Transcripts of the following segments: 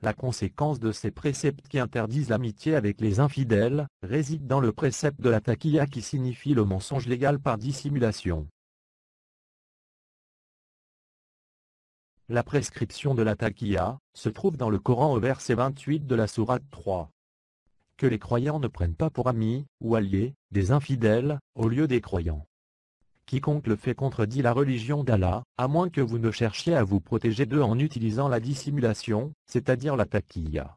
la conséquence de ces préceptes qui interdisent l'amitié avec les infidèles, réside dans le précepte de la taqiyya qui signifie le mensonge légal par dissimulation. La prescription de la taqiyya se trouve dans le Coran au verset 28 de la sourate 3. Que les croyants ne prennent pas pour amis, ou alliés, des infidèles, au lieu des croyants. Quiconque le fait contredit la religion d'Allah, à moins que vous ne cherchiez à vous protéger d'eux en utilisant la dissimulation, c'est-à-dire la taqiyya.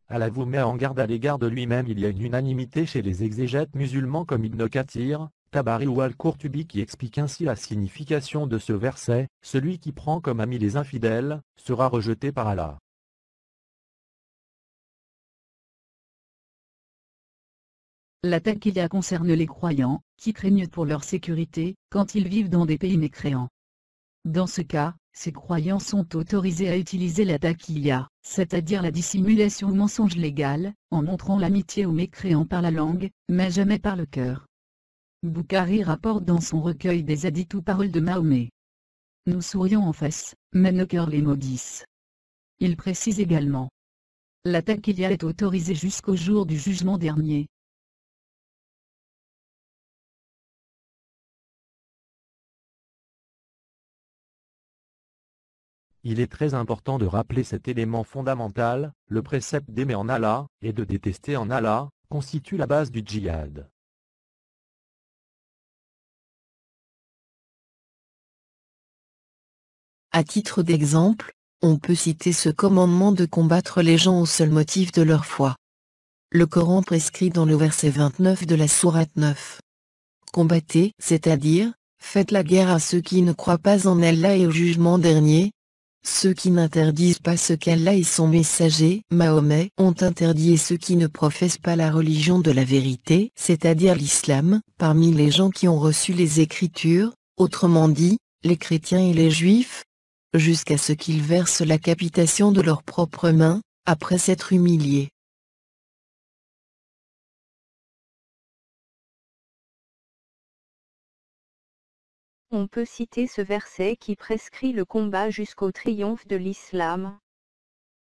Allah vous met en garde à l'égard de lui-même. Il y a une unanimité chez les exégètes musulmans comme Ibn Kathir, Tabari ou Al-Qurtubi qui expliquent ainsi la signification de ce verset: celui qui prend comme amis les infidèles, sera rejeté par Allah. La taqiyya concerne les croyants, qui craignent pour leur sécurité, quand ils vivent dans des pays mécréants. Dans ce cas, ces croyants sont autorisés à utiliser la taqiyya, c'est-à-dire la dissimulation ou mensonge légal, en montrant l'amitié aux mécréants par la langue, mais jamais par le cœur. Bukhari rapporte dans son recueil des hadiths ou paroles de Mahomet: nous sourions en face, mais nos cœurs les maudissent. Il précise également: la taqiyya est autorisée jusqu'au jour du jugement dernier. Il est très important de rappeler cet élément fondamental: le précepte d'aimer en Allah, et de détester en Allah, constitue la base du djihad. À titre d'exemple, on peut citer ce commandement de combattre les gens au seul motif de leur foi. Le Coran prescrit dans le verset 29 de la sourate 9. Combattez, c'est-à-dire, faites la guerre à ceux qui ne croient pas en Allah et au jugement dernier. Ceux qui n'interdisent pas ce qu'Allah et son messager, Mahomet, ont interdit et ceux qui ne professent pas la religion de la vérité, c'est-à-dire l'islam, parmi les gens qui ont reçu les Écritures, autrement dit, les chrétiens et les juifs, jusqu'à ce qu'ils versent la capitation de leurs propres mains, après s'être humiliés. On peut citer ce verset qui prescrit le combat jusqu'au triomphe de l'islam.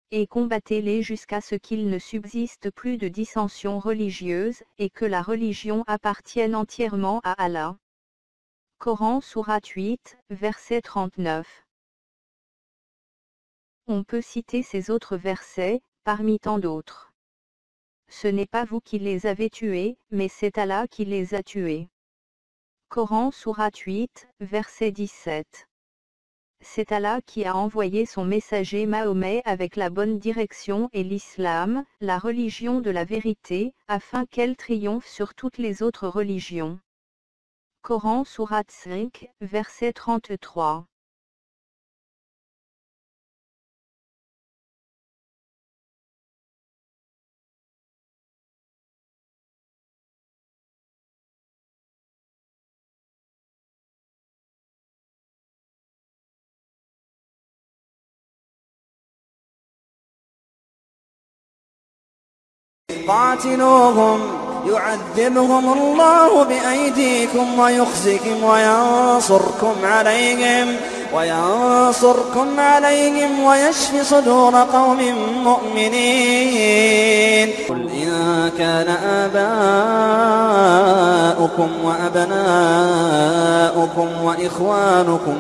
Et combattez-les jusqu'à ce qu'il ne subsiste plus de dissension religieuse, et que la religion appartienne entièrement à Allah. Coran sourate 8, verset 39. On peut citer ces autres versets, parmi tant d'autres. Ce n'est pas vous qui les avez tués, mais c'est Allah qui les a tués. Coran sourate 8, verset 17. C'est Allah qui a envoyé son messager Mahomet avec la bonne direction et l'islam, la religion de la vérité, afin qu'elle triomphe sur toutes les autres religions. Coran sourate 5, verset 33. قاتلوهم يعذبهم الله بأيديكم ويخزيكم وينصركم عليهم ويشفي صدور قوم مؤمنين. قل إن كان آباؤكم وأبناؤكم وإخوانكم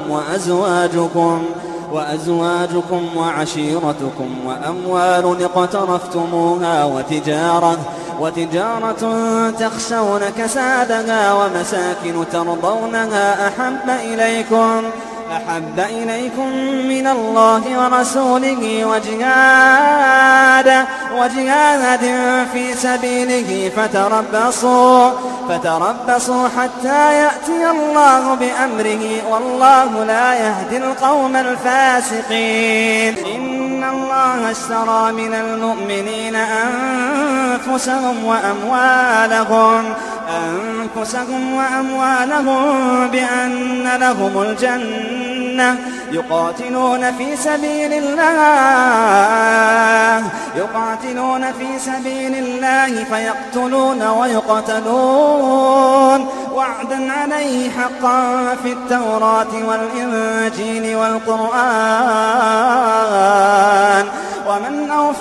وأزواجكم وعشيرتكم وأموال اقترفتموها وتجارة تخشون كسادها ومساكن ترضونها أحب إليكم من الله ورسوله وجهاد في سبيله فتربصوا حتى يأتي الله بأمره والله لا يهدي القوم الفاسقين. إن الله اشترى من المؤمنين أنفسهم وأموالهم بأن لهم الجنة يقاتلون في سبيل الله فيقتلون ويقتلون وعدا عليه حقا في التوراة والإنجيل والقرآن ومن أوفى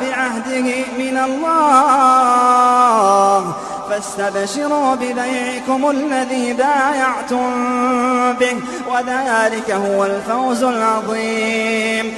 بعهده من الله فاستبشروا ببيعكم الذي بايعتم به وذلك هو الفوز العظيم.